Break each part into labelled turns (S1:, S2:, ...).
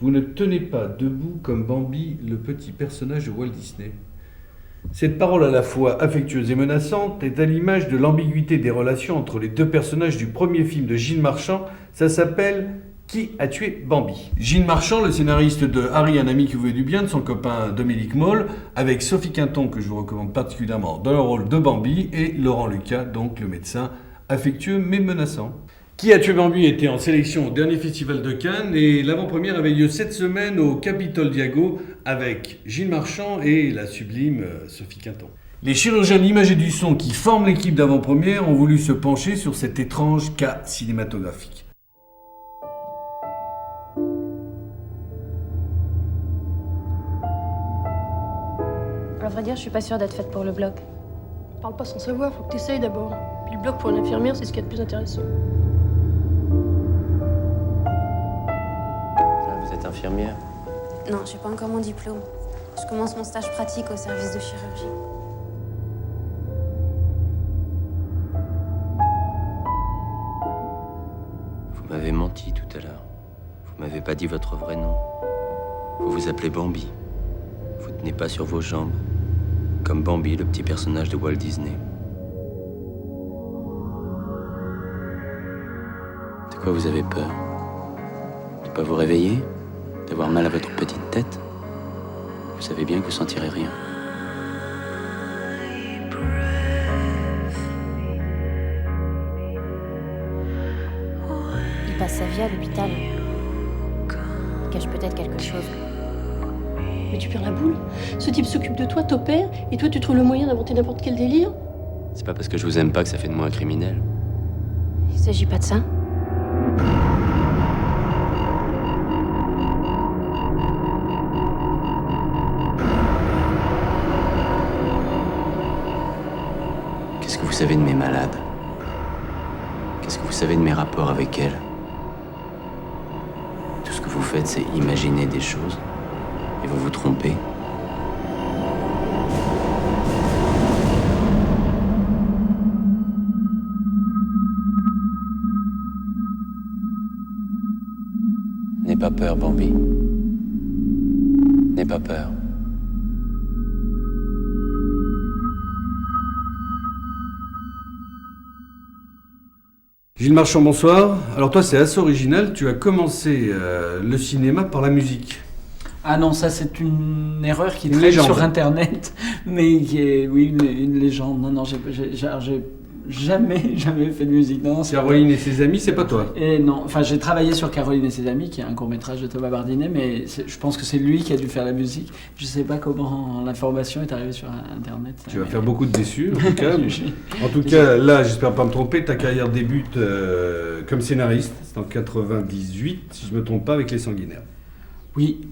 S1: vous ne tenez pas debout comme Bambi, le petit personnage de Walt Disney. Cette parole à la fois affectueuse et menaçante est à l'image de l'ambiguïté des relations entre les deux personnages du premier film de Gilles Marchand. Ça s'appelle « Qui a tué Bambi ?» Gilles Marchand, le scénariste de Harry, un ami qui vous veut du bien, de son copain Dominique Moll, avec Sophie Quinton, que je vous recommande particulièrement dans le rôle de Bambi, et Laurent Lucas, donc le médecin affectueux mais menaçant. Qui a tué Bambi était en sélection au dernier festival de Cannes et l'avant-première avait lieu cette semaine au Capitole Diago avec Gilles Marchand et la sublime Sophie Quinton. Les chirurgiens de l'image et du son qui forment l'équipe d'avant-première ont voulu se pencher sur cet étrange cas cinématographique.
S2: À vrai dire, je suis pas sûre d'être faite pour le bloc.
S3: Parle pas sans savoir, faut que t'essayes d'abord. Puis le bloc pour une infirmière, c'est ce qu'il y a de plus intéressant.
S4: Vous êtes infirmière?
S2: Non, j'ai pas encore mon diplôme. Je commence mon stage pratique au service de chirurgie.
S4: Vous m'avez menti tout à l'heure. Vous m'avez pas dit votre vrai nom. Vous vous appelez Bambi. Vous tenez pas sur vos jambes. Comme Bambi, le petit personnage de Walt Disney. De quoi vous avez peur? De pas vous réveiller? D'avoir mal à votre petite tête? Vous savez bien que vous sentirez rien.
S2: Il passe sa vie à l'hôpital. Il cache peut-être quelque chose.
S3: Mais tu perds la boule. Ce type s'occupe de toi, t'opère, et toi tu trouves le moyen d'inventer n'importe quel délire.
S4: C'est pas parce que je vous aime pas que ça fait de moi un criminel.
S2: Il s'agit pas de ça.
S4: Qu'est-ce que vous savez de mes malades? Qu'est-ce que vous savez de mes rapports avec elles? Tout ce que vous faites, c'est imaginer des choses. Et vous vous trompez. N'aie pas peur, Bambi. N'aie pas peur.
S1: Gilles Marchand, bonsoir. Alors toi, c'est assez original, tu as commencé le cinéma par la musique.
S5: Ah non, ça c'est une erreur qui
S1: Une
S5: traîne
S1: légende.
S5: sur Internet, mais qui est, oui, une légende. Non, j'ai jamais fait de musique. Non, c'est
S1: Caroline et ses amis, c'est pas toi.
S5: Et non, enfin j'ai travaillé sur Caroline et ses amis, qui est un court-métrage de Thomas Bardinet, mais je pense que c'est lui qui a dû faire la musique. Je sais pas comment l'information est arrivée sur Internet.
S1: Tu vas faire beaucoup de déçus, en tout cas. En tout cas, là, j'espère pas me tromper, ta carrière débute comme scénariste. C'est en 98, si je me trompe pas, avec Les Sanguinaires.
S5: Oui,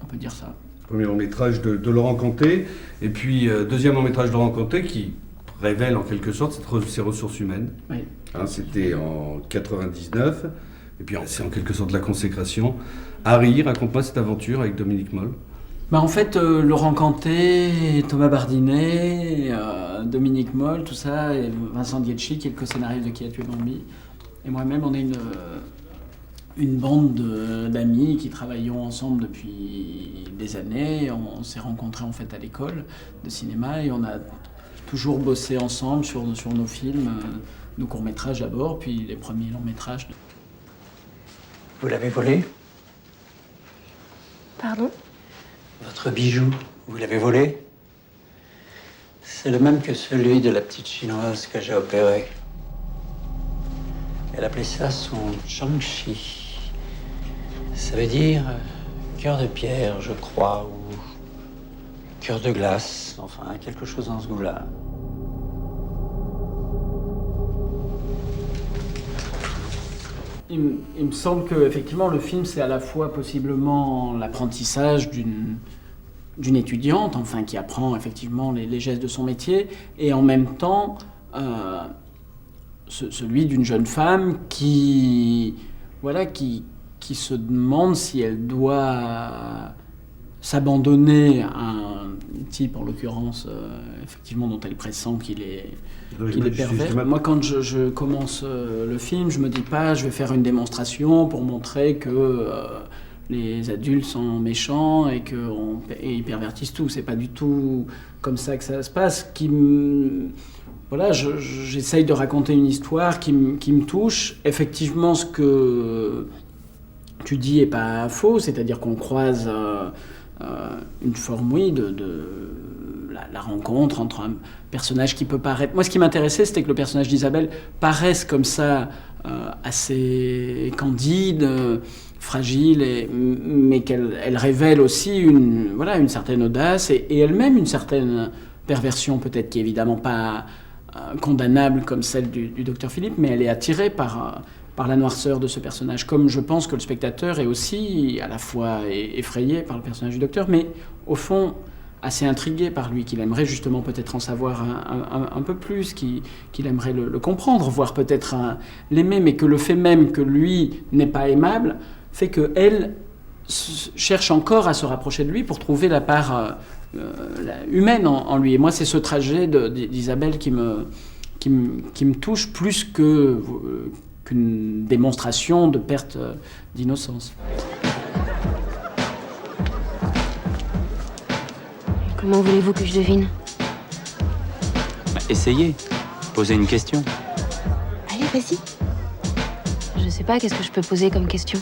S5: on peut dire ça.
S1: Premier long métrage de Laurent Canté, et puis deuxième long métrage de Laurent Canté qui révèle en quelque sorte ses ressources humaines.
S5: Oui.
S1: Hein, c'était en 99, et puis c'est en quelque sorte la consécration. Harry, raconte-moi cette aventure avec Dominique Moll.
S5: Bah en fait, Laurent Canté, Thomas Bardinet, Dominique Moll, tout ça, et Vincent Dietschy, qui est le co-scénariste de Qui a tué Bambi, et moi-même, on est une bande d'amis qui travaillons ensemble depuis des années. On s'est rencontrés en fait à l'école de cinéma et on a toujours bossé ensemble sur nos films, nos courts-métrages d'abord, puis les premiers longs-métrages.
S6: Vous l'avez volé?
S3: Pardon?
S6: Votre bijou, vous l'avez volé? C'est le même que celui de la petite chinoise que j'ai opérée. Elle appelait ça son Shang-Chi. Ça veut dire cœur de pierre, je crois, ou cœur de glace, enfin quelque chose dans ce goût-là.
S5: Il me semble que effectivement le film c'est à la fois possiblement l'apprentissage d'une étudiante, enfin qui apprend effectivement les gestes de son métier, et en même temps celui d'une jeune femme qui se demande si elle doit s'abandonner à un type, en l'occurrence, effectivement, dont elle pressent qu'il est pervers. Moi, quand je commence le film, je me dis pas, je vais faire une démonstration pour montrer que les adultes sont méchants et ils pervertissent tout. C'est pas du tout comme ça que ça se passe. Voilà, j'essaye de raconter une histoire qui me touche. Effectivement, ce que tu dis est pas faux, c'est-à-dire qu'on croise une forme, oui, de la rencontre entre un personnage qui peut paraître... Moi, ce qui m'intéressait, c'était que le personnage d'Isabelle paraisse comme ça, assez candide, fragile, mais qu'elle révèle aussi une certaine audace et elle-même une certaine perversion, peut-être qui est évidemment pas condamnable comme celle du docteur Philippe, mais elle est attirée par la noirceur de ce personnage, comme je pense que le spectateur est aussi à la fois effrayé par le personnage du docteur, mais au fond assez intrigué par lui, qu'il aimerait justement peut-être en savoir un peu plus, qu'il aimerait le comprendre, voire peut-être l'aimer, mais que le fait même que lui n'est pas aimable fait qu'elle cherche encore à se rapprocher de lui pour trouver la part humaine en lui. Et moi, c'est ce trajet d'Isabelle qui me touche plus qu'une démonstration de perte d'innocence.
S2: Comment voulez-vous que je devine?
S4: Essayez. Posez une question.
S2: Allez, vas-y. Je sais pas, qu'est-ce que je peux poser comme question?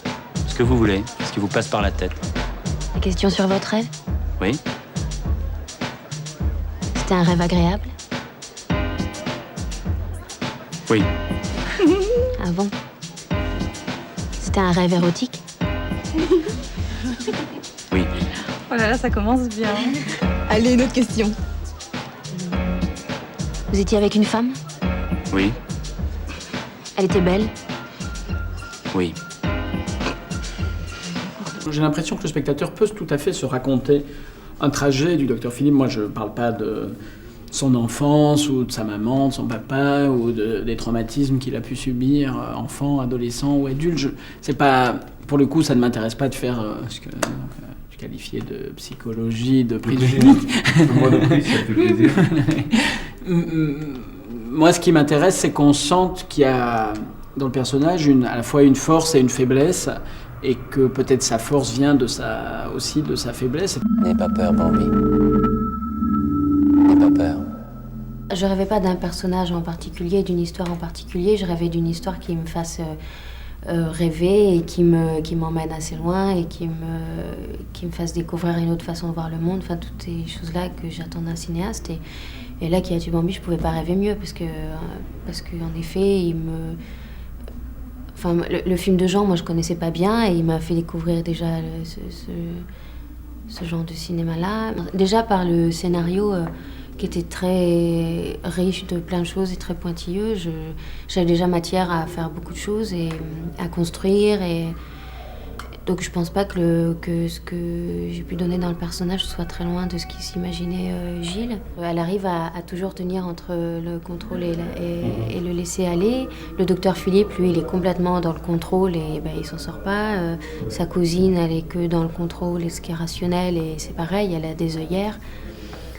S4: Ce que vous voulez, ce qui vous passe par la tête.
S2: Des questions sur votre rêve?
S4: Oui?
S2: C'était un rêve agréable?
S4: Oui.
S2: Ah bon? C'était un rêve érotique?
S4: Oui.
S7: Oh là là, ça commence bien.
S8: Allez, une autre question.
S2: Vous étiez avec une femme?
S4: Oui.
S2: Elle était belle?
S4: Oui.
S5: J'ai l'impression que le spectateur peut tout à fait se raconter un trajet du docteur Philippe. Moi, je ne parle pas de son enfance ou de sa maman, de son papa ou des traumatismes qu'il a pu subir, enfant, adolescent ou adulte. C'est pas, pour le coup, ça ne m'intéresse pas de faire ce que je qualifiais de psychologie, de prise clinique.
S1: Moi de prise, ça fait plaisir.
S5: Moi, ce qui m'intéresse, c'est qu'on sente qu'il y a dans le personnage à la fois une force et une faiblesse, et que peut-être sa force vient aussi de sa faiblesse.
S4: N'aie pas peur, Bambi. N'aie pas peur.
S2: Je rêvais pas d'un personnage en particulier, d'une histoire en particulier. Je rêvais d'une histoire qui me fasse rêver et qui m'emmène assez loin et qui me fasse découvrir une autre façon de voir le monde. Enfin, toutes ces choses-là que j'attends d'un cinéaste. Et là, Qui a tué Bambi, je pouvais pas rêver mieux parce que en effet, le film de Jean, moi, je connaissais pas bien et il m'a fait découvrir déjà ce genre de cinéma-là. Déjà par le scénario qui était très riche de plein de choses et très pointilleux, j'avais déjà matière à faire beaucoup de choses et à construire. Donc je pense pas que ce que j'ai pu donner dans le personnage soit très loin de ce qu'il s'imaginait Gilles. Elle arrive à toujours tenir entre le contrôle et le laisser aller. Le docteur Philippe, lui, il est complètement dans le contrôle et il s'en sort pas. Sa cousine, elle est que dans le contrôle et ce qui est rationnel, et c'est pareil, elle a des œillères.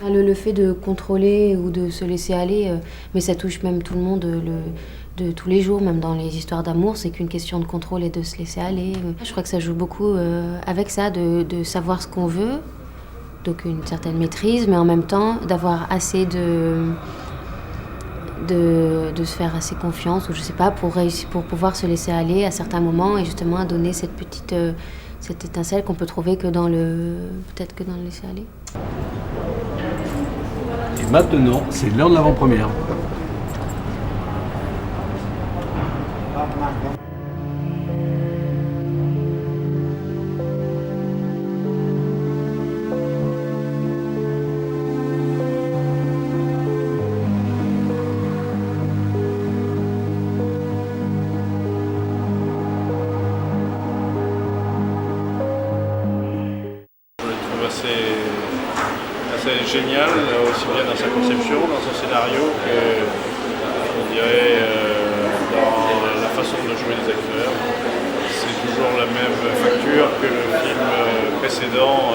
S2: Le fait de contrôler ou de se laisser aller, mais ça touche même tout le monde de tous les jours, même dans les histoires d'amour, c'est qu'une question de contrôle et de se laisser aller. Je crois que ça joue beaucoup avec ça, de savoir ce qu'on veut, donc une certaine maîtrise, mais en même temps d'avoir assez de se faire assez confiance, ou je sais pas, pour pouvoir se laisser aller à certains moments et justement à donner cette petite cette étincelle qu'on peut trouver peut-être que dans le laisser aller.
S1: Et maintenant, c'est l'heure de l'avant-première.
S9: assez génial, aussi bien dans sa conception, dans son scénario que, on dirait, dans la façon de jouer les acteurs. C'est toujours la même facture que le film précédent,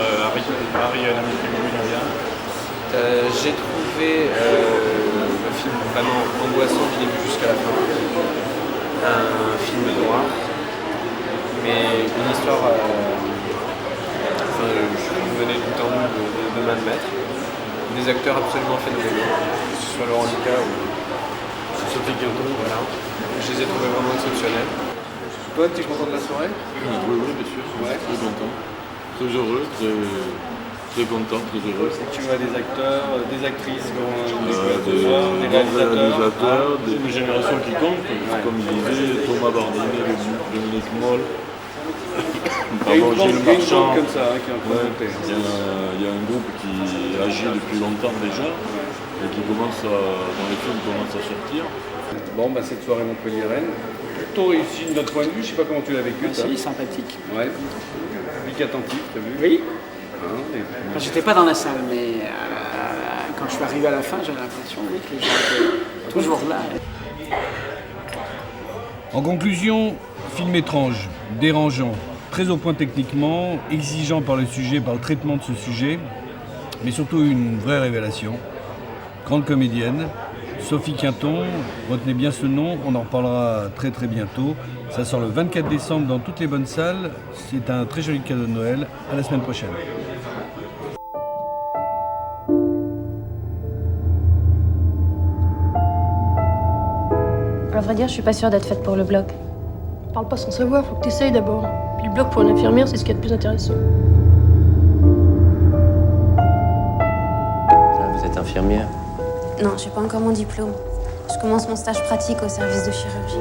S9: Harry et un ami qui vous vient.
S10: J'ai trouvé le film vraiment angoissant du début jusqu'à la fin. Un film noir, mais une histoire de main de maître. Des acteurs absolument phénoménaux, que ce soit Laurent Lucas ou Sophie Quinton, voilà. Je les ai trouvés vraiment exceptionnels. Toi, tu es content de la soirée?
S11: Oui, bien sûr. Ouais. Très content. Très heureux, très content, très heureux.
S1: Et tu vois des acteurs, des actrices,
S11: des réalisateurs, des générations qui comptent, comme il disait, Thomas Bardinet, Dominique Moll.
S1: Gilles Marchand. Comme ça, qui est en train de monter.
S11: Il y a un groupe qui agit depuis longtemps déjà et qui commence dans les films commence à sortir.
S1: Bon, cette soirée Montpellier-Rennes, plutôt réussi de notre point de vue, je sais pas comment tu l'as vécu.
S5: Si, sympathique.
S1: Ouais. Public attentif, t'as vu?
S5: Oui.
S1: Hein,
S5: J'étais pas dans la salle, mais quand je suis arrivé à la fin, j'avais l'impression que les gens étaient toujours là.
S1: En conclusion, film étrange, dérangeant, très au point techniquement, exigeant par le sujet, par le traitement de ce sujet, mais surtout une vraie révélation. Grande comédienne, Sophie Quinton, retenez bien ce nom, on en reparlera très très bientôt. Ça sort le 24 décembre dans toutes les bonnes salles, c'est un très joli cadeau de Noël, à la semaine prochaine.
S2: À vrai dire, je suis pas sûre d'être faite pour le bloc.
S3: Parle pas sans savoir, faut que t'essayes d'abord. Puis le bloc pour une infirmière, c'est ce qu'il y a de plus intéressant.
S4: Ah, vous êtes infirmière?
S2: Non, j'ai pas encore mon diplôme. Je commence mon stage pratique au service de chirurgie.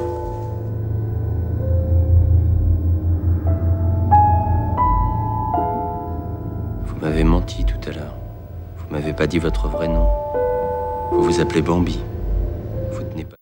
S4: Vous m'avez menti tout à l'heure. Vous m'avez pas dit votre vrai nom. Vous vous appelez Bambi. Vous tenez pas...